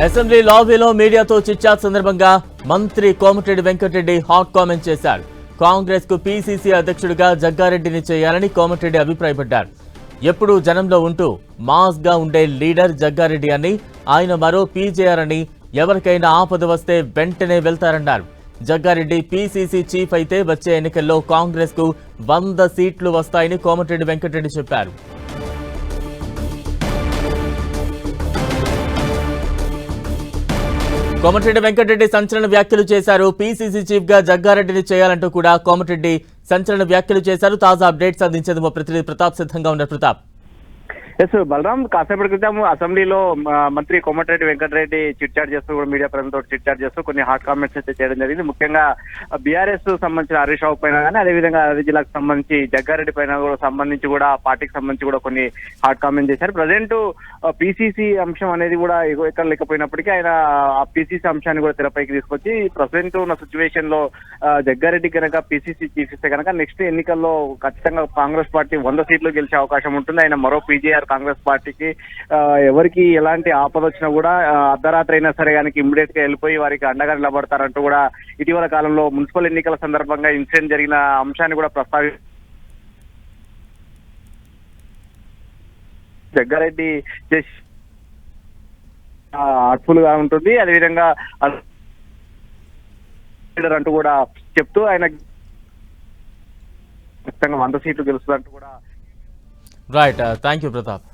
Assembly లాబీలో మీడియాతో chit-chat సందర్భంగా మంత్రి కోమటిరెడ్డి వెంకటరెడ్డి హాట్ కామెంట్ చేశారు. కాంగ్రెస్ కు పీసీసీ అధ్యక్షుడిగా జగ్గారెడ్డిని చేయాలని కోమటిరెడ్డి అభిప్రాయపడ్డారు. ఎప్పుడూ జనంలో ఉంటూ మాస్ గా ఉండే లీడర్ జగ్గారెడ్డి అని, ఆయన మరో పీజేఆర్ అని, ఎవరికైనా ఆపద వస్తే వెంటనే వెళ్తారన్నారు. జగ్గారెడ్డి పీసీసీ చీఫ్ అయితే వచ్చే ఎన్నికల్లో కాంగ్రెస్ కు 100 సీట్లు వస్తాయని కోమటిరెడ్డి వెంకటరెడ్డి చెప్పారు. కోమటిరెడ్డి వెంకటరెడ్డి సంచలన వ్యాఖ్యలు చేశారు. పీసీసీ చీఫ్ గా జగ్గారెడ్డిని చేయాలంటూ కూడా కోమటిరెడ్డి సంచలన వ్యాఖ్యలు చేశారు. తాజా అప్డేట్స్ అందించేందుకు మా ప్రతినిధి ప్రతాప్ సిద్ధంగా ఉన్నారు. ప్రతాప్. ఎస్ బలరాం, కాసేపటి క్రితం అసెంబ్లీలో మంత్రి కోమటిరెడ్డి వెంకటరెడ్డి చిట్చాట్ చేస్తూ కూడా మీడియా ప్రజలతో చిట్చాట్ చేస్తూ కొన్ని హాట్ కామెంట్స్ అయితే చేయడం జరిగింది. ముఖ్యంగా బీఆర్ఎస్ సంబంధించిన హరీష్ రావు పైన కానీ, అదేవిధంగా అదే జిల్లాకు సంబంధించి జగ్గారెడ్డి పైన కూడా సంబంధించి కూడా పార్టీకి సంబంధించి కూడా కొన్ని హాట్ కామెంట్ చేశారు. ప్రజెంట్ పీసీసీ అంశం అనేది కూడా ఎక్కడ లేకపోయినప్పటికీ ఆయన ఆ పీసీసీ అంశాన్ని కూడా తెరపైకి తీసుకొచ్చి ప్రజెంట్ ఉన్న సిచ్యువేషన్ లో జగ్గారెడ్డి కనుక పీసీసీ చీఫ్ ఇస్తే కనుక నెక్స్ట్ ఎన్నికల్లో ఖచ్చితంగా కాంగ్రెస్ పార్టీ 100 సీట్లు గెలిచే అవకాశం ఉంటుంది. ఆయన మరో పీజేఆర్ కాంగ్రెస్ పార్టీకి ఎవరికి ఎలాంటి ఆపద వచ్చినా కూడా అర్ధరాత్రి అయినా సరే కానీ ఇమ్మీడియట్ గా వెళ్ళిపోయి వారికి అండగా నిలబడతారంటూ కూడా ఇటీవల కాలంలో మున్సిపల్ ఎన్నికల సందర్భంగా ఇన్సిడెంట్ జరిగిన అంశాన్ని కూడా జగ్గారెడ్డి చేసి హార్ట్ఫుల్ గా ఉంటుంది. అదేవిధంగా అంటూ కూడా చెప్తూ ఆయన ఖచ్చితంగా 100 సీట్లు గెలుస్తుందంటూ కూడా. Right, thank you Pratap.